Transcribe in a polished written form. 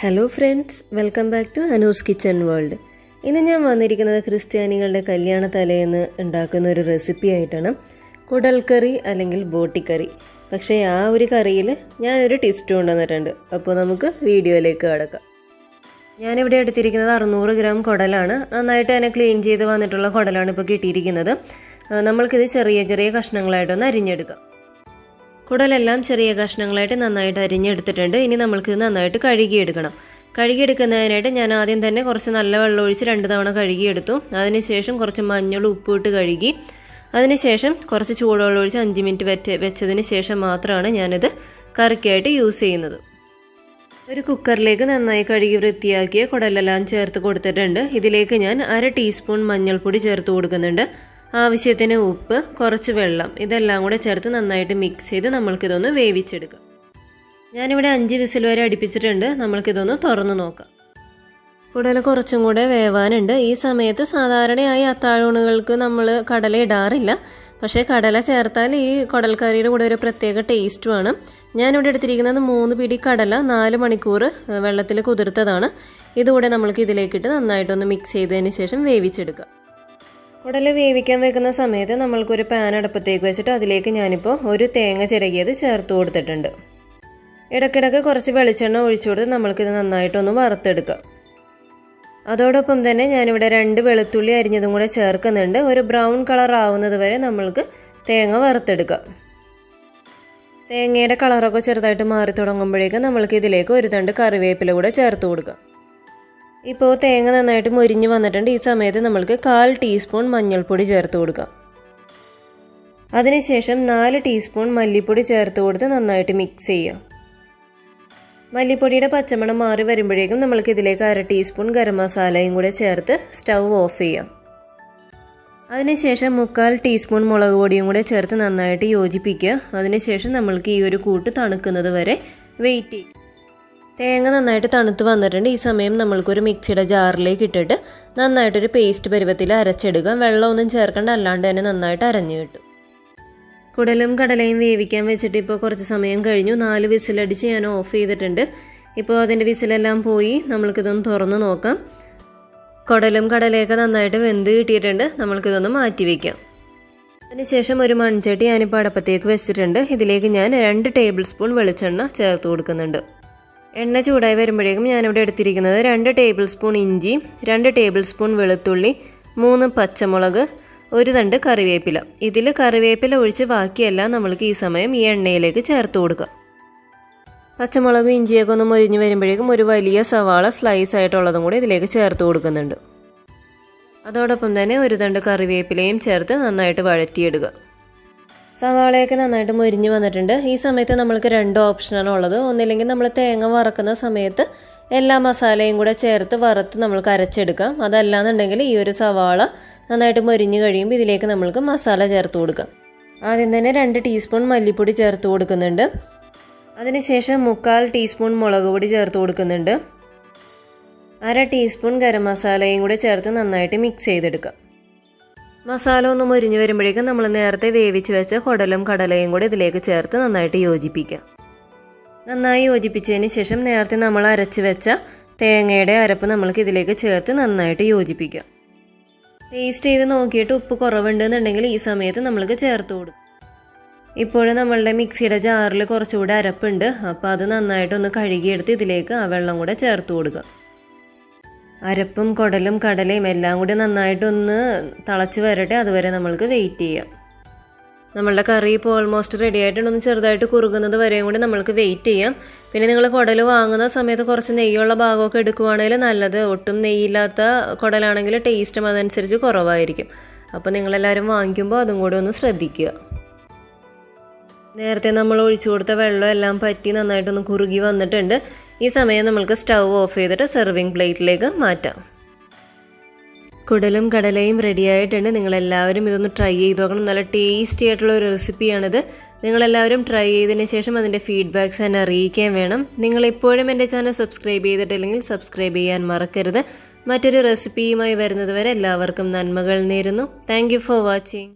Hello friends, welcome back to Anu's kitchen world. ഇന്ന് ഞാൻ വന്നിരിക്കുന്നത് ക്രിസ്ത്യാനികളുടെ കല്യാണ തലേന്ന് ഉണ്ടാക്കുന്ന ഒരു റെസിപ്പി ആയിട്ടാണ്. കുടൽ കറി അല്ലെങ്കിൽ ബോട്ടി കറി. പക്ഷേ ആ ഒരു കറിയിൽ ഞാനൊരു ട്വിസ്റ്റ് കൊണ്ടുവന്നിട്ടുണ്ട്. അപ്പോൾ നമുക്ക് വീഡിയോയിലേക്ക് കടക്കാം. ഞാനിവിടെ എടുത്തിരിക്കുന്നത് 600 ഗ്രാം കുടലാണ്. നന്നായിട്ട് തന്നെ ക്ലീൻ ചെയ്ത് വന്നിട്ടുള്ള കുടലാണ് ഇപ്പോൾ കിട്ടിയിരിക്കുന്നത്. നമ്മൾക്കിത് ചെറിയ ചെറിയ കഷ്ണങ്ങളായിട്ടൊന്ന് അരിഞ്ഞെടുക്കാം. കുടലെല്ലാം ചെറിയ കഷ്ണങ്ങളായിട്ട് നന്നായിട്ട് അരിഞ്ഞെടുത്തിട്ടുണ്ട്. ഇനി നമ്മൾക്ക് നന്നായിട്ട് കഴുകിയെടുക്കണം. കഴുകിയെടുക്കുന്നതിനായിട്ട് ഞാൻ ആദ്യം തന്നെ കുറച്ച് നല്ല വെള്ളം ഒഴിച്ച് 2 തവണ കഴുകിയെടുത്തു. അതിനുശേഷം കുറച്ച് മഞ്ഞളും ഉപ്പും ഇട്ട് കഴുകി. അതിനുശേഷം കുറച്ച് ചൂടുവെള്ളം ഒഴിച്ച് 5 മിനിറ്റ് വെച്ചതിന് ശേഷം മാത്രമാണ് ഞാനിത് കറിക്കായിട്ട് യൂസ് ചെയ്യുന്നത്. ഒരു കുക്കറിലേക്ക് നന്നായി കഴുകി വൃത്തിയാക്കിയ കുടലെല്ലാം ചേർത്ത് കൊടുത്തിട്ടുണ്ട്. ഇതിലേക്ക് ഞാൻ 1/2 ടീസ്പൂൺ മഞ്ഞൾപ്പൊടി ചേർത്ത് കൊടുക്കുന്നുണ്ട്. ആവശ്യത്തിന് ഉപ്പ്, കുറച്ച് വെള്ളം, ഇതെല്ലാം കൂടെ ചേർത്ത് നന്നായിട്ട് മിക്സ് ചെയ്ത് നമ്മൾക്കിതൊന്ന് വേവിച്ചെടുക്കാം. ഞാനിവിടെ 5 വിസിൽ വരെ അടുപ്പിച്ചിട്ടുണ്ട്. നമ്മൾക്കിതൊന്ന് തുറന്നു നോക്കാം. കുടൽ കുറച്ചും കൂടെ വേവാനുണ്ട്. ഈ സമയത്ത് സാധാരണയായി അത്താഴൂണുകൾക്ക് നമ്മൾ കടല ഇടാറില്ല. പക്ഷേ കടല ചേർത്താൽ ഈ കുടൽക്കറിയുടെ കൂടെ ഒരു പ്രത്യേക ടേസ്റ്റുമാണ്. ഞാനിവിടെ എടുത്തിരിക്കുന്നത് 3 പിടി കടല 4 മണിക്കൂർ വെള്ളത്തിൽ കുതിർത്തതാണ്. ഇതുകൂടെ നമ്മൾക്ക് ഇതിലേക്കിട്ട് നന്നായിട്ടൊന്ന് മിക്സ് ചെയ്തതിന് ശേഷം വേവിച്ചെടുക്കാം. കുടൽ വേവിക്കാൻ വെക്കുന്ന സമയത്ത് നമ്മൾക്കൊരു പാൻ അടുപ്പത്തേക്ക് വെച്ചിട്ട് അതിലേക്ക് ഞാനിപ്പോൾ ഒരു തേങ്ങ ചിരകിയത് ചേർത്ത് കൊടുത്തിട്ടുണ്ട്. ഇടയ്ക്കിടയ്ക്ക് കുറച്ച് വെളിച്ചെണ്ണ ഒഴിച്ചു കൊടുത്ത് നമ്മൾക്കിത് നന്നായിട്ടൊന്ന് വറുത്തെടുക്കാം. അതോടൊപ്പം തന്നെ ഞാനിവിടെ 2 വെളുത്തുള്ളി അരിഞ്ഞതും കൂടെ ചേർക്കുന്നുണ്ട്. ഒരു ബ്രൗൺ കളർ ആവുന്നത് വരെ നമ്മൾക്ക് തേങ്ങ വറുത്തെടുക്കാം. തേങ്ങയുടെ കളറൊക്കെ ചെറുതായിട്ട് മാറി തുടങ്ങുമ്പോഴേക്കും നമ്മൾക്ക് ഇതിലേക്ക് ഒരു തണ്ട് കറിവേപ്പില കൂടെ ചേർത്ത് കൊടുക്കാം. ഇപ്പോൾ തേങ്ങ നന്നായിട്ട് മൊരിഞ്ഞ് വന്നിട്ടുണ്ട്. ഈ സമയത്ത് നമ്മൾക്ക് 1/4 ടീസ്പൂൺ മഞ്ഞൾപ്പൊടി ചേർത്ത് കൊടുക്കാം. അതിനുശേഷം 4 ടീസ്പൂൺ മല്ലിപ്പൊടി ചേർത്ത് കൊടുത്ത് നന്നായിട്ട് മിക്സ് ചെയ്യാം. മല്ലിപ്പൊടിയുടെ പച്ചമണം മാറി വരുമ്പോഴേക്കും നമ്മൾക്ക് ഇതിലേക്ക് 1/2 ടീസ്പൂൺ ഗരം മസാലയും കൂടെ ചേർത്ത് സ്റ്റൗ ഓഫ് ചെയ്യാം. അതിനുശേഷം 1/4 ടീസ്പൂൺ മുളക് പൊടിയും കൂടെ ചേർത്ത് നന്നായിട്ട് യോജിപ്പിക്കുക. അതിനുശേഷം നമ്മൾക്ക് ഈ ഒരു കൂട്ട് തണുക്കുന്നത് വരെ വെയിറ്റ് ചെയ്യും. തേങ്ങ നന്നായിട്ട് തണുത്ത് വന്നിട്ടുണ്ട്. ഈ സമയം നമ്മൾക്കൊരു മിക്സിയുടെ ജാറിലേക്ക് ഇട്ടിട്ട് നന്നായിട്ടൊരു പേസ്റ്റ് പരുവത്തിൽ അരച്ചെടുക്കാം. വെള്ളമൊന്നും ചേർക്കേണ്ട, അല്ലാണ്ട് തന്നെ നന്നായിട്ട് അരഞ്ഞു കിട്ടും. കുടലും കടലയും വേവിക്കാൻ വെച്ചിട്ട് ഇപ്പോൾ കുറച്ച് സമയം കഴിഞ്ഞു. 4 വിസിലടിച്ച് ഞാൻ ഓഫ് ചെയ്തിട്ടുണ്ട്. ഇപ്പോൾ അതിൻ്റെ വിസിലെല്ലാം പോയി. നമ്മൾക്കിതൊന്ന് തുറന്ന് നോക്കാം. കുടലും കടലയൊക്കെ നന്നായിട്ട് വെന്ത് കിട്ടിയിട്ടുണ്ട്. നമ്മൾക്കിതൊന്ന് മാറ്റി വയ്ക്കാം. അതിനുശേഷം ഒരു മൺചട്ടി ഞാനിപ്പോൾ അടുപ്പത്തേക്ക് വെച്ചിട്ടുണ്ട്. ഇതിലേക്ക് ഞാൻ 2 ടേബിൾ സ്പൂൺ വെളിച്ചെണ്ണ ചേർത്ത് കൊടുക്കുന്നുണ്ട്. എണ്ണ ചൂടായി വരുമ്പോഴേക്കും ഞാനിവിടെ എടുത്തിരിക്കുന്നത് 2 ടേബിൾ സ്പൂൺ ഇഞ്ചി, 2 ടേബിൾ സ്പൂൺ വെളുത്തുള്ളി, 3 പച്ചമുളക്, 1 തണ്ട് കറിവേപ്പില. ഇതിൽ കറിവേപ്പില ഒഴിച്ച് ബാക്കിയെല്ലാം നമ്മൾക്ക് ഈ സമയം ഈ എണ്ണയിലേക്ക് ചേർത്ത് കൊടുക്കാം. പച്ചമുളകും ഇഞ്ചിയൊക്കെ ഒന്ന് മൊരിഞ്ഞ് വരുമ്പോഴേക്കും ഒരു വലിയ സവാള സ്ലൈസ് ആയിട്ടുള്ളതും കൂടി ഇതിലേക്ക് ചേർത്ത് കൊടുക്കുന്നുണ്ട്. അതോടൊപ്പം തന്നെ 1 തണ്ട് കറിവേപ്പിലയും ചേർത്ത് നന്നായിട്ട് വഴറ്റിയിടുക. സവാളയൊക്കെ നന്നായിട്ട് മൊരിഞ്ഞ് വന്നിട്ടുണ്ട്. ഈ സമയത്ത് നമ്മൾക്ക് 2 ഓപ്ഷനാണ് ഉള്ളത്. ഒന്നില്ലെങ്കിൽ നമ്മൾ തേങ്ങ വറക്കുന്ന സമയത്ത് എല്ലാ മസാലയും കൂടെ ചേർത്ത് വറുത്ത് നമ്മൾക്ക് അരച്ചെടുക്കാം. അതല്ലാന്നുണ്ടെങ്കിൽ ഈ ഒരു സവാള നന്നായിട്ട് മൊരിഞ്ഞ് കഴിയുമ്പോൾ ഇതിലേക്ക് നമ്മൾക്ക് മസാല ചേർത്ത് കൊടുക്കാം. ആദ്യം തന്നെ 2 ടീസ്പൂൺ മല്ലിപ്പൊടി ചേർത്ത് കൊടുക്കുന്നുണ്ട്. അതിനുശേഷം 1/4 ടീസ്പൂൺ മുളക് പൊടി ചേർത്ത് കൊടുക്കുന്നുണ്ട്. 1/2 ടീസ്പൂൺ ഗരം മസാലയും കൂടെ ചേർത്ത് നന്നായിട്ട് മിക്സ് ചെയ്തെടുക്കാം. മസാല ഒന്ന് മൊരിഞ്ഞ് വരുമ്പോഴേക്കും നമ്മൾ നേരത്തെ വേവിച്ച് വെച്ച കുടലും കടലയും കൂടെ ഇതിലേക്ക് ചേർത്ത് നന്നായിട്ട് യോജിപ്പിക്കാം. നന്നായി യോജിപ്പിച്ചതിന് ശേഷം നേരത്തെ നമ്മൾ അരച്ച് വെച്ച തേങ്ങയുടെ അരപ്പ് നമ്മൾക്ക് ഇതിലേക്ക് ചേർത്ത് നന്നായിട്ട് യോജിപ്പിക്കാം. ടേസ്റ്റ് ചെയ്ത് നോക്കിയിട്ട് ഉപ്പ് കുറവുണ്ടെന്നുണ്ടെങ്കിൽ ഈ സമയത്ത് നമ്മൾക്ക് ചേർത്ത് കൊടുക്കും. ഇപ്പോഴും നമ്മളുടെ മിക്സിയുടെ ജാറിൽ കുറച്ചുകൂടെ അരപ്പുണ്ട്. അപ്പോൾ അത് നന്നായിട്ടൊന്ന് കഴുകിയെടുത്ത് ഇതിലേക്ക് ആ വെള്ളം കൂടെ ചേർത്ത് കൊടുക്കുക. അരപ്പും കുടലും കടലയും എല്ലാം കൂടി നന്നായിട്ടൊന്ന് തിളച്ച് വരട്ടെ. അതുവരെ നമ്മൾക്ക് വെയിറ്റ് ചെയ്യാം. നമ്മളുടെ കറി ഇപ്പോൾ ഓൾമോസ്റ്റ് റെഡി ആയിട്ടുണ്ടൊന്ന് ചെറുതായിട്ട് കുറുകുന്നത് വരെയും കൂടി നമ്മൾക്ക് വെയിറ്റ് ചെയ്യാം. പിന്നെ നിങ്ങൾ കുടൽ വാങ്ങുന്ന സമയത്ത് കുറച്ച് നെയ്യുള്ള ഭാഗമൊക്കെ എടുക്കുവാണെങ്കിൽ നല്ലത്. ഒട്ടും നെയ്യില്ലാത്ത കുടലാണെങ്കിൽ ടേസ്റ്റും അതനുസരിച്ച് കുറവായിരിക്കും. അപ്പോൾ നിങ്ങളെല്ലാവരും വാങ്ങിക്കുമ്പോൾ അതും കൂടി ഒന്ന് ശ്രദ്ധിക്കുക. നേരത്തെ നമ്മൾ ഒഴിച്ചു കൊടുത്ത വെള്ളം എല്ലാം പറ്റി നന്നായിട്ടൊന്ന് കുറുകി വന്നിട്ടുണ്ട്. ഈ സമയം നമ്മൾക്ക് സ്റ്റൗ ഓഫ് ചെയ്തിട്ട് സെർവിങ് പ്ലേറ്റിലേക്ക് മാറ്റാം. കുടലും കടലയും റെഡി ആയിട്ടുണ്ട്. നിങ്ങളെല്ലാവരും ഇതൊന്ന് ട്രൈ ചെയ്ത് നോക്കണം. നല്ല ടേസ്റ്റി ആയിട്ടുള്ള ഒരു റെസിപ്പിയാണിത്. നിങ്ങളെല്ലാവരും ട്രൈ ചെയ്തതിന് ശേഷം അതിൻ്റെ ഫീഡ്ബാക്ക്സ് എന്നെ അറിയിക്കാൻ വേണം. നിങ്ങളിപ്പോഴും എൻ്റെ ചാനൽ സബ്സ്ക്രൈബ് ചെയ്തിട്ടില്ലെങ്കിൽ സബ്സ്ക്രൈബ് ചെയ്യാൻ മറക്കരുത്. മറ്റൊരു റെസിപ്പിയുമായി വരുന്നത് വരെ എല്ലാവർക്കും നന്മകൾ നേരുന്നു. Thank you for watching.